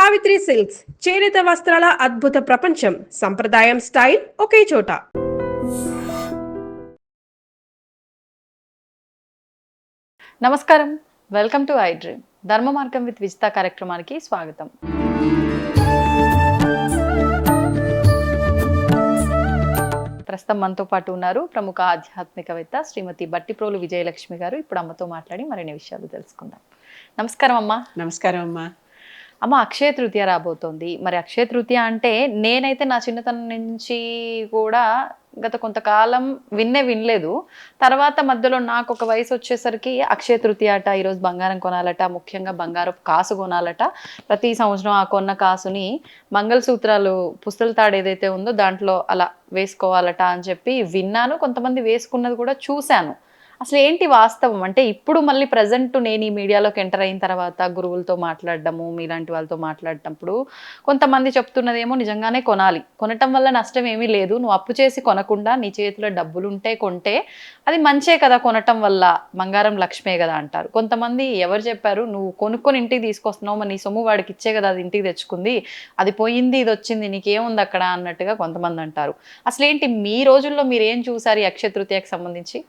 Savitri silks చేనేత వస్త్రాల అద్భుత ప్రపంచం. సంప్రదాయం స్టైల్ ఒకే చోట. నమస్కారం, వెల్కమ్ టు ఐ డ్రీమ్. ధర్మ మార్గం విత్ విజిత కార్యక్రమానికి స్వాగతం. ప్రస్తుతం మనతో పాటు ఉన్నారు ప్రముఖ ఆధ్యాత్మికవేత్త శ్రీమతి బట్టిప్రోలు విజయలక్ష్మి గారు. ఇప్పుడు అమ్మతో మాట్లాడి మరిన్ని విషయాలు తెలుసుకుందాం. నమస్కారం అమ్మా. నమస్కారం అమ్మా. అమ్మ, అక్షయ తృతీయ రాబోతోంది. మరి అక్షయ తృతీయ అంటే నేనైతే నా చిన్నతనం నుంచి కూడా గత కొంతకాలం వినలేదు. తర్వాత మధ్యలో నాకు ఒక వయసు వచ్చేసరికి అక్షయ తృతీయ అట, ఈరోజు బంగారం కొనాలట, ముఖ్యంగా బంగారం కాసు కొనాలట. ప్రతి సంవత్సరం ఆ కొన్న కాసుని మంగళసూత్రాలు పుస్తల తాడు ఏదైతే ఉందో దాంట్లో అలా వేసుకోవాలట అని చెప్పి విన్నాను. కొంతమంది వేసుకున్నది కూడా చూశాను. అసలు ఏంటి వాస్తవం అంటే, ఇప్పుడు మళ్ళీ ప్రజెంట్ నేను ఈ మీడియాలోకి ఎంటర్ అయిన తర్వాత గురువులతో మాట్లాడడము, మీలాంటి వాళ్ళతో మాట్లాడటప్పుడు కొంతమంది చెప్తున్నదేమో నిజంగానే కొనాలి, కొనటం వల్ల నష్టం ఏమీ లేదు, నువ్వు అప్పు చేసి కొనకుండా నీ చేతిలో డబ్బులు ఉంటే కొంటే అది మంచే కదా, కొనటం వల్ల బంగారం లక్ష్మే కదా అంటారు. కొంతమంది ఎవరు చెప్పారు, నువ్వు కొనుక్కొని ఇంటికి తీసుకొస్తున్నావు, మరి నీ సొమ్ము వాడికి ఇచ్చే కదా అది ఇంటికి తెచ్చుకుంది, అది పోయింది ఇది వచ్చింది నీకేముంది అక్కడ అన్నట్టుగా కొంతమంది అంటారు. అసలు ఏంటి మీ రోజుల్లో మీరు ఏం చూసారు ఈ అక్షయ తృతీయకు సంబంధించి?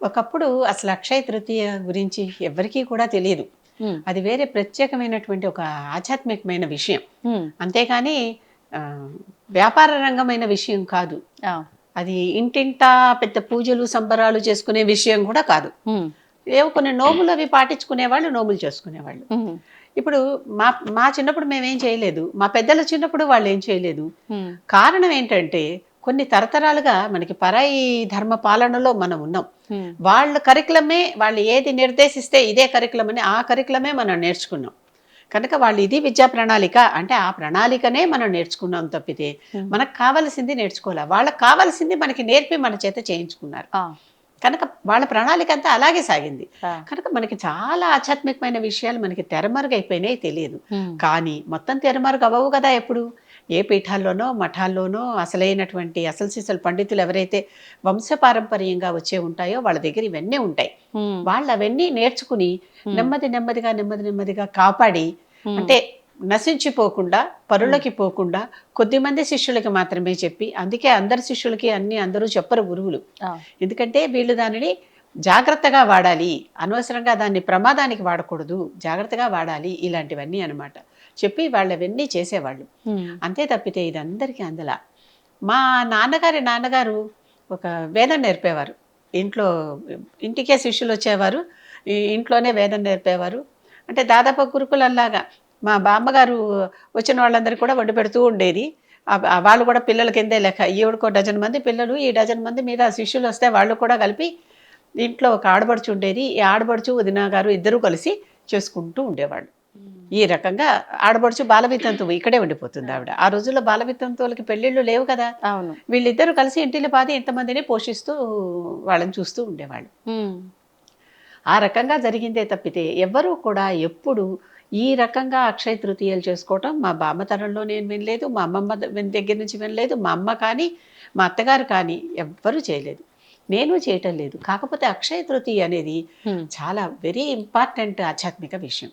ఒకప్పుడు అసలు అక్షయ తృతీయ గురించి ఎవరికీ కూడా తెలియదు. అది వేరే ప్రత్యేకమైనటువంటి ఒక ఆధ్యాత్మికమైన విషయం, అంతేకాని వ్యాపార రంగమైన విషయం కాదు. అది ఇంటింటా పెద్ద పూజలు సంబరాలు చేసుకునే విషయం కూడా కాదు. ఏవో కొన్ని నోములు అవి పాటించుకునే వాళ్ళు నోములు చేసుకునేవాళ్ళు. ఇప్పుడు మా చిన్నప్పుడు మేమేం చేయలేదు, మా పెద్దల చిన్నప్పుడు వాళ్ళు ఏం చేయలేదు. కారణం ఏంటంటే, కొన్ని తరతరాలుగా మనకి పరాయి ధర్మ పాలనలో మనం ఉన్నాం. వాళ్ళ కరికులమే, వాళ్ళు ఏది నిర్దేశిస్తే ఇదే కరికులం అని ఆ కరికులమే మనం నేర్చుకున్నాం. కనుక వాళ్ళు ఇది విద్యా ప్రణాళిక అంటే ఆ ప్రణాళికనే మనం నేర్చుకున్నాం తప్పితే మనకు కావాల్సింది నేర్చుకోవాలి. వాళ్ళకి కావాల్సింది మనకి నేర్పి మన చేత చేయించుకున్నారు. కనుక వాళ్ళ ప్రణాళిక అంతా అలాగే సాగింది. కనుక మనకి చాలా ఆధ్యాత్మికమైన విషయాలు మనకి తెరమరుగైపోయినాయి, తెలియదు. కానీ మొత్తం తెరమరుగు అవ్వవు కదా. ఎప్పుడు ఏ పీఠాల్లోనో మఠాల్లోనో అసలైనటువంటి అసలు సిసలు పండితులు ఎవరైతే వంశపారంపర్యంగా వచ్చే ఉంటాయో వాళ్ళ దగ్గర ఇవన్నీ ఉంటాయి. వాళ్ళు అవన్నీ నేర్చుకుని నెమ్మదిగా కాపాడి, అంటే నశించిపోకుండా పరులకి పోకుండా కొద్దిమంది శిష్యులకి మాత్రమే చెప్పి, అందుకే అందరి శిష్యులకి అందరూ చెప్పరు గురువులు. ఎందుకంటే వీళ్ళు దానిని జాగ్రత్తగా వాడాలి, అనవసరంగా దాన్ని ప్రమాదానికి వాడకూడదు, జాగ్రత్తగా వాడాలి, ఇలాంటివన్నీ అనమాట చెప్పి వాళ్ళు అవన్నీ చేసేవాళ్ళు. అంతే తప్పితే ఇది అందరికీ అందలా. మా నాన్నగారు ఒక వేదం నేర్పేవారు. ఇంటికే శిష్యులు వచ్చేవారు, ఇంట్లోనే వేదం నేర్పేవారు. అంటే దాదాపు గురుకులల్లాగా మా బామ్మగారు వచ్చిన వాళ్ళందరికీ కూడా వండి పెడుతూ ఉండేది. వాళ్ళు కూడా పిల్లల కిందే లెక్క. ఈవిడకో డజన్ మంది పిల్లలు, ఈ డజన్ మంది మీద శిష్యులు వస్తే వాళ్ళు కూడా కలిపి ఇంట్లో ఒక ఆడబడుచు ఉండేది. ఈ ఆడబడుచు వదిన గారు ఇద్దరూ కలిసి చేసుకుంటూ ఉండేవాళ్ళు. ఈ రకంగా ఆడబడుచు బాలవితంతువు ఇక్కడే ఉండిపోతుంది ఆవిడ. ఆ రోజుల్లో బాలవితంతువులకి పెళ్ళిళ్ళు లేవు కదా. వీళ్ళిద్దరూ కలిసి ఇంటిలో పాది ఇంతమందిని పోషిస్తూ వాళ్ళని చూస్తూ ఉండేవాళ్ళు. ఆ రకంగా జరిగిందే తప్పితే ఎవ్వరూ కూడా ఎప్పుడు ఈ రకంగా అక్షయ తృతీయలు చేసుకోవటం మా బామ్మ తరంలో నేను వినలేదు, మా అమ్మమ్మ దగ్గర నుంచి వినలేదు, మా అమ్మ కానీ మా అత్తగారు కానీ ఎవ్వరూ చేయలేదు, నేను చేయటం లేదు. కాకపోతే అక్షయ తృతీయ అనేది చాలా వెరీ ఇంపార్టెంట్ ఆధ్యాత్మిక విషయం.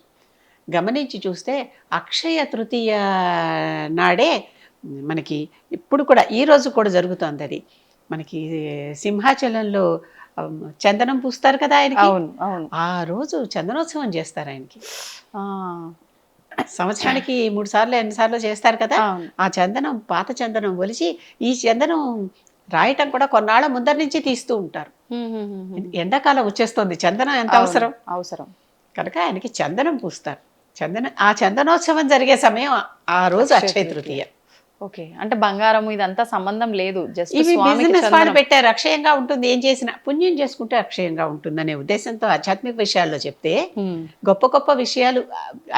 గమనించి చూస్తే అక్షయ తృతీయ నాడే మనకి ఇప్పుడు కూడా ఈ రోజు కూడా జరుగుతుంది. అది మనకి సింహాచలంలో చందనం పూస్తారు కదా ఆయనకి. ఆ రోజు చందనోత్సవం చేస్తారు ఆయనకి. సంవత్సరానికి 3 సార్లు ఎన్నిసార్లు చేస్తారు కదా. ఆ చందనం, పాత చందనం ఒలిచి ఈ చందనం రాయటం కూడా కొన్నాళ్ళ ముందర నుంచి తీస్తూ ఉంటారు. ఎండాకాలం వచ్చేస్తుంది, చందనం ఎంత అవసరం కనుక ఆయనకి చందనం పూస్తారు. ఆ చందనోత్సవం జరిగే సమయం ఆ రోజు అక్షయ తృతీయ. ఓకే, అంటే బంగారం ఇదంతా సంబంధం లేదు, జస్ట్ ఇవి బిజినెస్ వాళ్ళు పెట్టారు. అక్షయంగా ఉంటుంది, ఏం చేసినా పుణ్యం చేసుకుంటే అక్షయంగా ఉంటుంది అనే ఉద్దేశంతో ఆధ్యాత్మిక విషయాల్లో చెప్తే, గొప్ప గొప్ప విషయాలు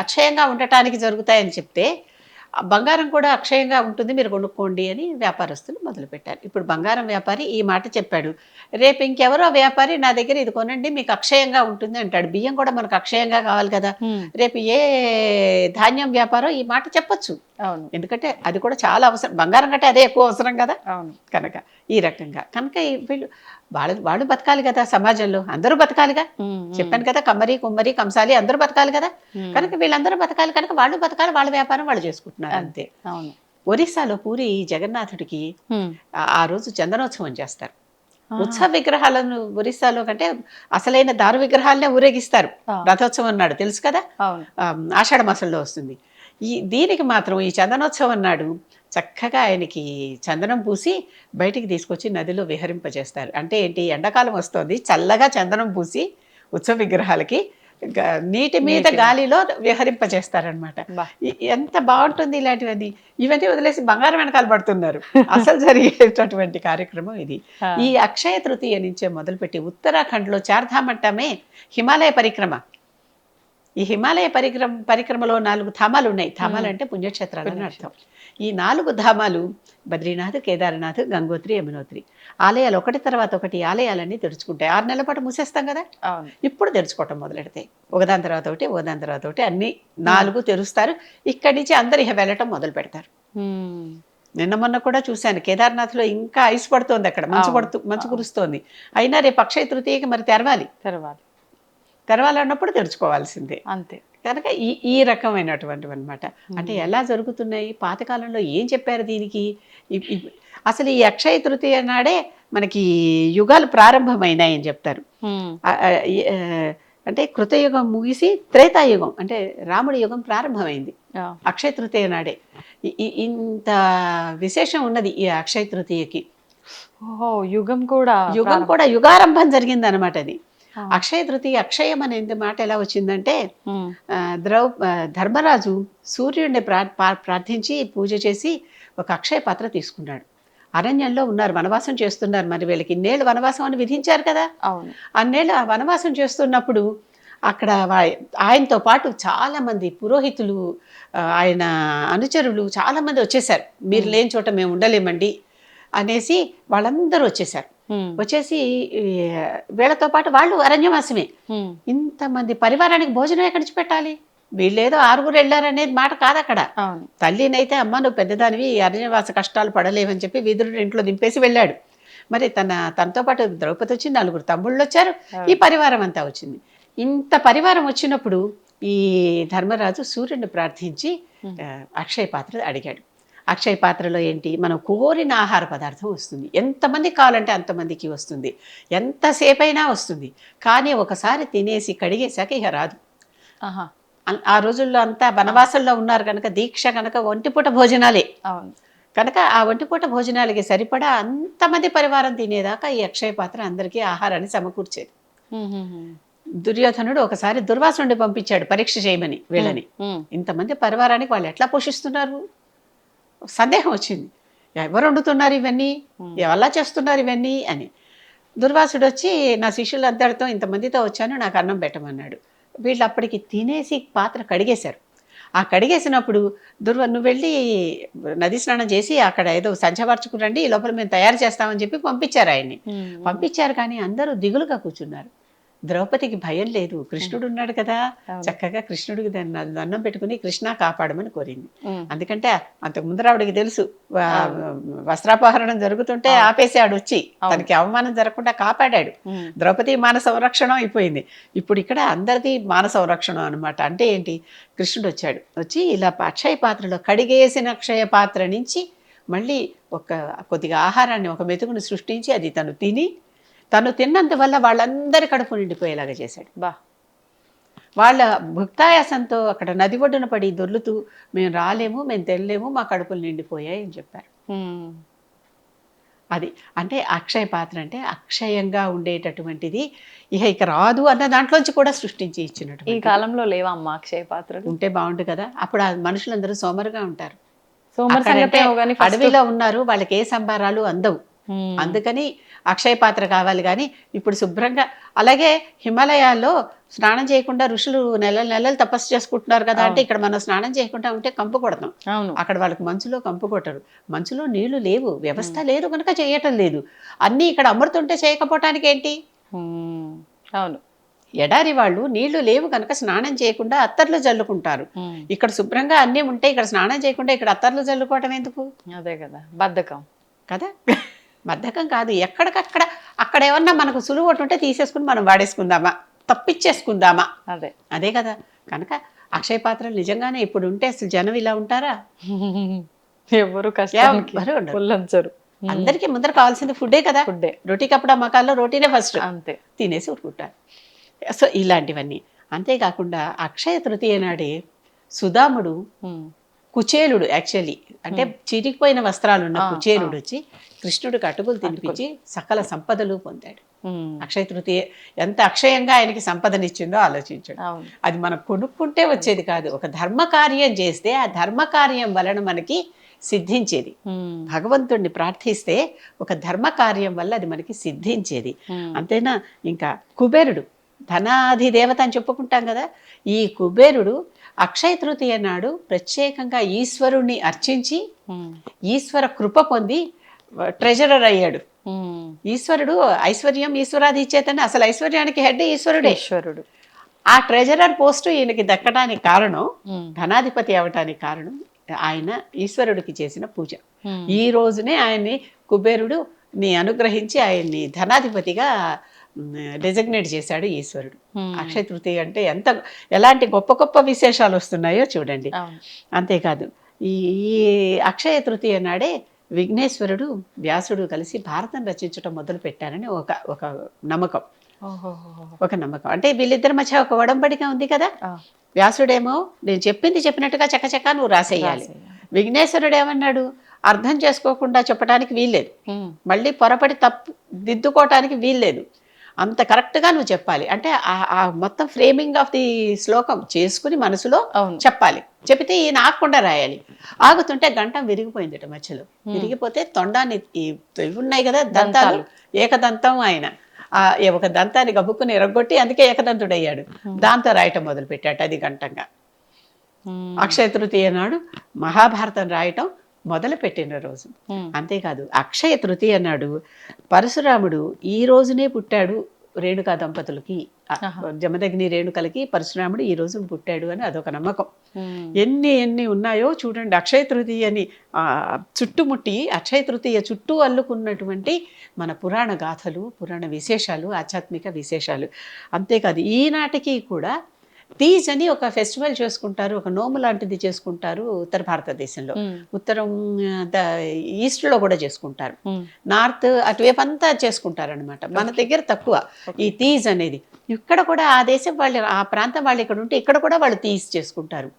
అక్షయంగా ఉండటానికి జరుగుతాయని చెప్తే, బంగారం కూడా అక్షయంగా ఉంటుంది మీరు కొనుక్కోండి అని వ్యాపారస్తులు మొదలుపెట్టారు. ఇప్పుడు బంగారం వ్యాపారి ఈ మాట చెప్పాడు, రేపు ఇంకెవరో వ్యాపారి నా దగ్గర ఇది కొనండి మీకు అక్షయంగా ఉంటుంది అంటాడు. బియ్యం కూడా మనకు అక్షయంగా కావాలి కదా. రేపు ఏ ధాన్యం వ్యాపారం ఈ మాట చెప్పొచ్చు, అవును ఎందుకంటే అది కూడా చాలా అవసరం, బంగారం కంటే అదే ఎక్కువ అవసరం కదా. అవును కనుక ఈ రకంగా కనుక వీళ్ళు వాళ్ళు బతకాలి కదా, సమాజంలో అందరూ బతకాలిగా. చెప్పాను కదా, కమ్మరి కుమ్మరి కంసాలి అందరూ బతకాలి కదా. కనుక వీళ్ళందరూ బతకాలి కనుక వాళ్ళు బతకాలి, వాళ్ళ వ్యాపారం వాళ్ళు చేసుకుంటున్నారు అంతే. అవును ఒరిస్సాలో పూరి జగన్నాథుడికి ఆ రోజు చందనోత్సవం చేస్తారు. ఉత్సవ విగ్రహాలను ఒరిస్సాలో కంటే అసలైన దారు విగ్రహాలనే ఊరేగిస్తారు రథోత్సవం నాడు, తెలుసు కదా. అవును ఆషాఢ మాసంలో వస్తుంది. దీనికి మాత్రం ఈ చందనోత్సవం నాడు చక్కగా ఆయనకి చందనం పూసి బయటికి తీసుకొచ్చి నదిలో విహరింపజేస్తారు. అంటే ఏంటి, ఎండాకాలం వస్తుంది, చల్లగా చందనం పూసి ఉత్సవ విగ్రహాలకి నీటి మీద గాలిలో విహరింపజేస్తారనమాట. ఎంత బాగుంటుంది ఇలాంటివన్నీ. ఇవన్నీ వదిలేసి బంగారం వెనకాల పడుతున్నారు. అసలు జరిగేటటువంటి కార్యక్రమం ఇది. ఈ అక్షయ తృతీయ నుంచే మొదలుపెట్టి ఉత్తరాఖండ్లో చార్ధామ్ అంటామే, హిమాలయ పరిక్రమ. ఈ హిమాలయ పరిక్రమలో 4 ధామాలు ఉన్నాయి. ధామాలు అంటే పుణ్యక్షేత్రాలు అని అర్థం. ఈ 4 ధామాలు బద్రీనాథ్, కేదార్నాథ్, గంగోత్రి, యమునోత్రి ఆలయాలు ఒకటి తర్వాత ఒకటి ఆలయాలన్నీ తెరుచుకుంటాయి. 6 నెలల పాటు మూసేస్తాం కదా, ఇప్పుడు తెరుచుకోవటం మొదలెడతాయి. ఒకదాని తర్వాత ఒకటి, ఒకదాని తర్వాత ఒకటి అన్ని 4 తెరుస్తారు. ఇక్కడి నుంచి అందరు ఇక వెళ్ళటం మొదలు పెడతారు. నిన్న మొన్న కూడా చూశాను, కేదార్నాథ్లో ఇంకా ఐస్ పడుతోంది, అక్కడ మంచు కురుస్తోంది. అయినా రేపు అక్షయ తృతీయకి మరి తెరవాలన్నప్పుడు తెరుచుకోవాల్సిందే అంతే. కనుక ఈ రకమైనటువంటివి అనమాట. అంటే ఎలా జరుగుతున్నాయి, పాతకాలంలో ఏం చెప్పారు దీనికి. అసలు ఈ అక్షయ తృతీయ నాడే మనకి యుగాలు ప్రారంభమైనాయని చెప్తారు. అంటే కృతయుగం ముగిసి త్రేతాయుగం అంటే రాముడి యుగం ప్రారంభమైంది అక్షయ తృతీయ నాడే. ఇంత విశేషం ఉన్నది ఈ అక్షయ తృతీయకి. యుగం కూడా యుగారంభం జరిగింది అనమాట. అది అక్షయ తృతీయ, అక్షయం అనే మాట ఎలా వచ్చిందంటే, ధర్మరాజు సూర్యుడిని ప్రార్థించి పూజ చేసి ఒక అక్షయ పాత్ర తీసుకున్నాడు. అరణ్యంలో ఉన్నారు, వనవాసం చేస్తున్నారు. మరి వీళ్ళకి ఇన్నేళ్ళు వనవాసం అని విధించారు కదా. అన్నేళ్ళు ఆ వనవాసం చేస్తున్నప్పుడు అక్కడ ఆయనతో పాటు చాలా మంది పురోహితులు, ఆయన అనుచరులు చాలా మంది వచ్చేసారు. మీరు లేని చోట మేము ఉండలేమండి అనేసి వాళ్ళందరూ వచ్చేసారు. వచ్చేసి వీళ్ళతో పాటు వాళ్ళు అరణ్యవాసమే. ఇంతమంది పరివారానికి భోజనం ఎక్కడి నుంచి పెట్టాలి, వీళ్ళేదో 6 వెళ్ళారనేది మాట కాదు అక్కడ. తల్లినైతే అమ్మ నువ్వు పెద్దదానివి, అరణ్యవాస కష్టాలు పడలేవని చెప్పి విదురుడు ఇంట్లో దింపేసి వెళ్ళాడు. మరి తనతో పాటు ద్రౌపది వచ్చి 4 తమ్ముళ్ళు వచ్చారు, ఈ పరివారం అంతా వచ్చింది. ఇంత పరివారం వచ్చినప్పుడు ఈ ధర్మరాజు సూర్యుడిని ప్రార్థించి అక్షయ పాత్ర అడిగాడు. అక్షయ పాత్రలో ఏంటి, మనం కోరిన ఆహార పదార్థం వస్తుంది. ఎంతమంది కావాలంటే అంతమందికి వస్తుంది, ఎంతసేపైనా వస్తుంది. కానీ ఒకసారి తినేసి కడిగేశాక ఇక రాదు. ఆ రోజుల్లో అంతా వనవాసంలో ఉన్నారు కనుక, దీక్ష కనుక ఒంటిపూట భోజనాలే. కనుక ఆ ఒంటిపూట భోజనాలకి సరిపడా అంతమంది పరివారం తినేదాకా ఈ అక్షయ పాత్ర అందరికీ ఆహారాన్ని సమకూర్చేది. దుర్యోధనుడు ఒకసారి దుర్వాసుని పంపించాడు పరీక్ష చేయమని వీళ్ళని. ఇంతమంది పరివారానికి వాళ్ళు ఎట్లా పోషిస్తున్నారు, సందేహం వచ్చింది. ఎవరు వండుతున్నారు ఇవన్నీ, ఎలా చేస్తున్నారు ఇవన్నీ అని. దుర్వాసుడు వచ్చి నా శిష్యులందరితో ఇంతమందితో వచ్చాను, నాకు అన్నం పెట్టమన్నాడు. వీళ్ళు అప్పటికి తినేసి పాత్ర కడిగేశారు. ఆ కడిగేసినప్పుడు నువ్వు వెళ్ళి నది స్నానం చేసి అక్కడ ఏదో సంచవర్చుకురండి, ఈ లోపల మేము తయారు చేస్తామని చెప్పి పంపించారు ఆయన్ని. పంపించారు కానీ అందరూ దిగులుగా కూర్చున్నారు. ద్రౌపదికి భయం లేదు, కృష్ణుడు ఉన్నాడు కదా, చక్కగా కృష్ణుడికి దండం పెట్టుకుని కృష్ణ కాపాడమని కోరింది. అందుకంటే అంతకు ముందర ఆవిడకి తెలుసు వస్త్రాపహరణం జరుగుతుంటే ఆపేసాడు వచ్చి, తనకి అవమానం జరగకుండా కాపాడాడు. ద్రౌపది మాన సంరక్షణం అయిపోయింది. ఇప్పుడు ఇక్కడ అందరిది మాన సంరక్షణం అనమాట. అంటే ఏంటి, కృష్ణుడు వచ్చి ఇలా అక్షయ పాత్రలో కడిగేసిన అక్షయ పాత్ర నుంచి మళ్ళీ కొద్దిగా ఆహారాన్ని, ఒక మెతుకుని సృష్టించి అది తను తిన్నందువల్ల వాళ్ళందరి కడుపు నిండిపోయేలాగా చేశాడు. వాళ్ళ భుక్తాయాసంతో అక్కడ నది ఒడ్డున పడి దొర్లుతూ మేము రాలేము, మేము తెల్లేము, మా కడుపులు నిండిపోయాయి అని చెప్పారు. అది అంటే అక్షయ పాత్ర అంటే అక్షయంగా ఉండేటటువంటిది, ఇక రాదు అన్న దాంట్లోంచి కూడా సృష్టించి ఇచ్చినట్టు. ఈ కాలంలో లేవా అమ్మ అక్షయ పాత్రలు? ఉంటే బాగుండు కదా. అప్పుడు ఆ మనుషులందరూ సోమరుగా ఉంటారు. సోమరు అడవిలో ఉన్నారు, వాళ్ళకి ఏ సంబారాలు అందవు. అందుకని అక్షయ పాత్ర కావాలి. కానీ ఇప్పుడు శుభ్రంగా, అలాగే హిమాలయాల్లో స్నానం చేయకుండా ఋషులు నెలలు తపస్సు చేసుకుంటున్నారు కదా. అంటే ఇక్కడ మనం స్నానం చేయకుండా ఉంటే కంపు కొడతాం. అక్కడ వాళ్ళకి మంచులో కంపు కొట్టరు, మంచులో నీళ్లు లేవు, వ్యవస్థ లేదు కనుక చేయటం లేదు. అన్నీ ఇక్కడ అమృతుంటే చేయకపోవటానికి ఏంటి. అవును, ఎడారి వాళ్ళు నీళ్లు లేవు కనుక స్నానం చేయకుండా అత్తర్లు జల్లుకుంటారు. ఇక్కడ శుభ్రంగా అన్నీ ఉంటే ఇక్కడ స్నానం చేయకుండా ఇక్కడ అత్తర్లు జల్లుకోవటం ఎందుకు? అదే కదా, బద్ధకం కదా. బద్ధకం కాదు, ఎక్కడికక్కడ అక్కడ ఏమన్నా మనకు సులువు ఒకటి ఉంటే తీసేసుకుని మనం వాడేసుకుందామా, తప్పించేసుకుందామా, అదే కదా. కనుక అక్షయ పాత్రలు నిజంగానే ఇప్పుడు ఉంటే అసలు జనం ఇలా ఉంటారా? ఎవరు కష్టానికి ఉల్లంచరు. అందరికీ ముందర కావాల్సింది ఫుడ్డే కదా. ఫుడ్డే, రోటీ కప్పుడా మకాల్లో రోటీనే ఫస్ట్, అంతే, తినేసి తినేసి ఊరుకుంటారు. సో ఇలాంటివన్నీ. అంతేకాకుండా అక్షయ తృతీయ నాడే సుధాముడు కుచేలుడు, యాక్చువల్లీ అంటే చిరిగిపోయిన వస్త్రాలు ఉన్న కుచేలుడు వచ్చి కృష్ణుడికి అటుకులు తినిపించి సకల సంపదలు పొందాడు. అక్షయ తృతీయ ఎంత అక్షయంగా ఆయనకి సంపదనిచ్చిందో ఆలోచించాడు. అది మనం కొనుక్కుంటే వచ్చేది కాదు, ఒక ధర్మ కార్యం చేస్తే ఆ ధర్మ కార్యం వలన మనకి సిద్ధించేది. భగవంతుడిని ప్రార్థిస్తే ఒక ధర్మ కార్యం వల్ల అది మనకి సిద్ధించేది. అంతేనా. ఇంకా కుబేరుడు ధనాధి దేవత అని చెప్పుకుంటాం కదా. ఈ కుబేరుడు అక్షయ తృతీయ నాడు ప్రత్యేకంగా ఈశ్వరుణ్ణి అర్చించి ఈశ్వర కృప పొంది ట్రెజరర్ అయ్యాడు. ఈశ్వరుడు ఐశ్వర్యం ఈశ్వరాది ఇచ్చేతనే, అసలు ఐశ్వర్యానికి హెడ్ ఈశ్వరుడు. ఆ ట్రెజరర్ పోస్టు ఈయనకి దక్కడానికి కారణం, ధనాధిపతి అవటానికి కారణం ఆయన ఈశ్వరుడికి చేసిన పూజ. ఈ రోజునే ఆయన్ని కుబేరుడు ని అనుగ్రహించి ఆయన్ని ధనాధిపతిగా డెసిగ్నేట్ చేశాడు ఈశ్వరుడు. అక్షయ తృతీయ అంటే ఎలాంటి గొప్ప గొప్ప విశేషాలు వస్తున్నాయో చూడండి. అంతేకాదు ఈ అక్షయ తృతీయ నాడే విఘ్నేశ్వరుడు వ్యాసుడు కలిసి భారతం రచించడం మొదలు పెట్టారని ఒక నమ్మకం. అంటే వీళ్ళిద్దరి మధ్య ఒక ఒడంబడిక ఉంది కదా. వ్యాసుడేమో నేను చెప్పినట్టుగా చకచకా నువ్వు రాసేయాలి. విఘ్నేశ్వరుడు ఏమన్నాడు, అర్థం చేసుకోకుండా చెప్పడానికి వీల్లేదు, మళ్ళీ పొరపడి తప్పు దిద్దుకోవటానికి వీల్లేదు, అంత కరెక్ట్గా నువ్వు చెప్పాలి. అంటే ఆ మొత్తం ఫ్రేమింగ్ ఆఫ్ ది శ్లోకం చేసుకుని మనసులో చెప్పాలి. చెబితే ఈయన ఆగకుండా రాయాలి. ఆగుతుంటే గంటం విరిగిపోయిందట మధ్యలో. విరిగిపోతే తొండాన్ని ఇవి ఉన్నాయి కదా దంతాలు, ఏకదంతం ఆయన ఒక దంతాన్ని గబుక్కుని ఎరగొట్టి అందుకే ఏకదంతుడయ్యాడు. దాంతో రాయటం మొదలు పెట్టాట. అది గంటంగా అక్షయ తృతీయ నాడు మహాభారతం రాయటం మొదలు పెట్టిన రోజు. అంతేకాదు అక్షయ తృతీయ నాడు పరశురాముడు ఈ రోజునే పుట్టాడు రేణుకా దంపతులకి. జమదగ్ని రేణుకలకి పరశురాముడు ఈ రోజు పుట్టాడు అని అదొక నమ్మకం. ఎన్ని ఉన్నాయో చూడండి. అక్షయ తృతీయని చుట్టుముట్టి అక్షయ తృతీయ చుట్టూ అల్లుకున్నటువంటి మన పురాణ గాథలు, పురాణ విశేషాలు, ఆధ్యాత్మిక విశేషాలు. అంతేకాదు ఈనాటికి కూడా తీజ్ అని ఒక ఫెస్టివల్ చేసుకుంటారు, ఒక నోము లాంటిది చేసుకుంటారు ఉత్తర భారతదేశంలో. ఉత్తరం ఈస్ట్లో కూడా చేసుకుంటారు, నార్త్ అటువైపు అంతా చేసుకుంటారు అనమాట. మన దగ్గర తక్కువ ఈ తీజ్ అనేది. ఇక్కడ కూడా ఆ దేశం వాళ్ళు, ఆ ప్రాంతం వాళ్ళు ఇక్కడ ఉంటే ఇక్కడ కూడా వాళ్ళు తీజ్ చేసుకుంటారు.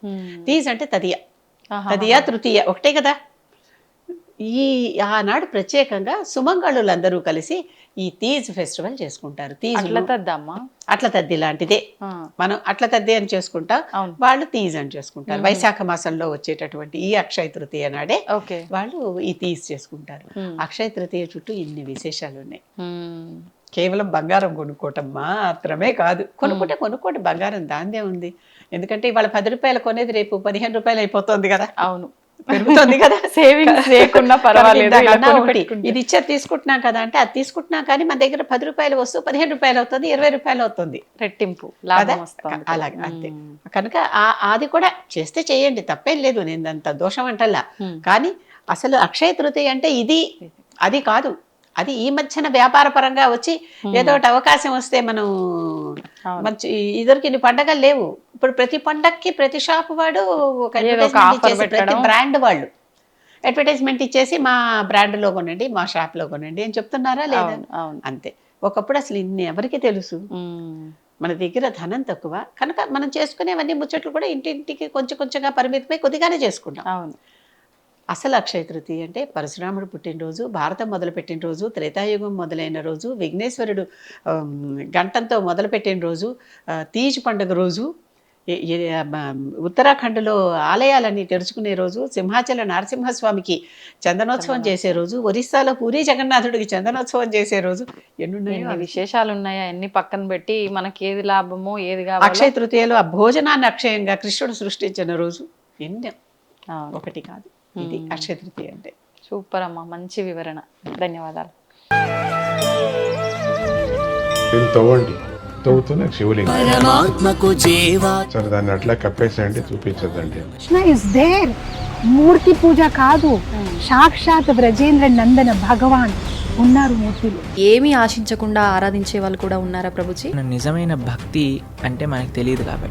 తీజ్ అంటే తదియా తృతీయ ఒకటే కదా. ఆనాడు ప్రత్యేకంగా సుమంగళులందరూ కలిసి ఈ తీజ్ ఫెస్టివల్ చేసుకుంటారు. అట్ల తద్ది లాంటిదే. మనం అట్ల తద్ది అని చేసుకుంటాం, వాళ్ళు తీజ్ అని చేసుకుంటారు. వైశాఖ మాసంలో వచ్చేటటువంటి ఈ అక్షయ తృతీయ నాడే వాళ్ళు ఈ తీజ్ చేసుకుంటారు. అక్షయ తృతీయ చుట్టూ ఇన్ని విశేషాలు ఉన్నాయి. కేవలం బంగారం కొనుక్కోవటం మాత్రమే కాదు. కొనుక్కోండి బంగారం, దాందే ఉంది. ఎందుకంటే ఇవాళ 10 రూపాయలు కొనేది రేపు 15 రూపాయలు అయిపోతుంది కదా. అవును, పెరుగుతుంది కదా. సేవింగ్స్ లేకుండా పర్వాలేదు, ఇది ఇచ్చేది తీసుకుంటున్నాం కదా అంటే అది తీసుకుంటున్నాం కానీ మన దగ్గర 10 రూపాయలు వస్తువు 15 రూపాయలు అవుతుంది, 20 రూపాయలు అవుతుంది, రెట్టింపు అలాగే. అంతే. కనుక అది కూడా చేస్తే చేయండి, తప్పేం లేదు, నేను అంత దోషం అంటల్లా. కానీ అసలు అక్షయ తృతీయ అంటే ఇది అది కాదు. అది ఈ మధ్యన వ్యాపార పరంగా వచ్చి ఏదో ఒకటి అవకాశం వస్తే మనం మంచి ఇద్దరికి ఇన్ని పండగలు లేవు. ఇప్పుడు ప్రతి పండక్కి ప్రతి షాప్ వాడు ఒక ప్రతి బ్రాండ్ వాళ్ళు అడ్వర్టైజ్మెంట్ ఇచ్చేసి మా బ్రాండ్లో కొనండి, మా షాప్లో కొనండి అని చెప్తున్నారా లేదా? అంతే. ఒకప్పుడు అసలు ఇన్ని ఎవరికి తెలుసు? మన దగ్గర ధనం తక్కువ కనుక మనం చేసుకునేవన్నీ ముచ్చట్లు కూడా ఇంటింటికి కొంచెంగా పరిమితమై కొద్దిగానే చేసుకుంటాం. అవును. అసలు అక్షయ తృతీయ అంటే పరశురాముడు పుట్టినరోజు, భారతం మొదలుపెట్టిన రోజు, త్రేతాయుగం మొదలైన రోజు, విఘ్నేశ్వరుడు గంటంతో మొదలుపెట్టిన రోజు, తీజ్ పండుగ రోజు, ఉత్తరాఖండ్లో ఆలయాలన్నీ తెరుచుకునే రోజు, సింహాచల నరసింహస్వామికి చందనోత్సవం చేసే రోజు, ఒరిస్సాలో పూరి జగన్నాథుడికి చందనోత్సవం చేసే రోజు, ఎన్ని విశేషాలు ఉన్నాయా ఎన్ని పక్కన పెట్టి మనకి ఏది లాభమో ఏది కావాలో. అక్షయ తృతీయలో ఆ భోజనాన్ని అక్షయంగా కృష్ణుడు సృష్టించిన రోజు ఎన్నో, ఒకటి కాదు. ఇది అక్షయ తృతీయ అంటే. సూపర్ అమ్మా, మంచి వివరణ, ధన్యవాదాలు. తవ్వండి, తవ్వుతున్న శివలింగం. పరమాత్మకు జీవా సరే దాన్ని అట్లా కప్పేసేయండి, చూపించదండి. Krishna is there. మూర్తి పూజ కాదు, సాక్షాత్ బ్రజేంద్ర నందన భగవాన్ ఉన్నారు మూర్తిలో. ఏమీ ఆశించకుండా ఆరాధించే వాళ్ళు కూడా ఉన్నారా ప్రభుజీ? నిజమైన భక్తి అంటే మనకు తెలియదు కాబట్టి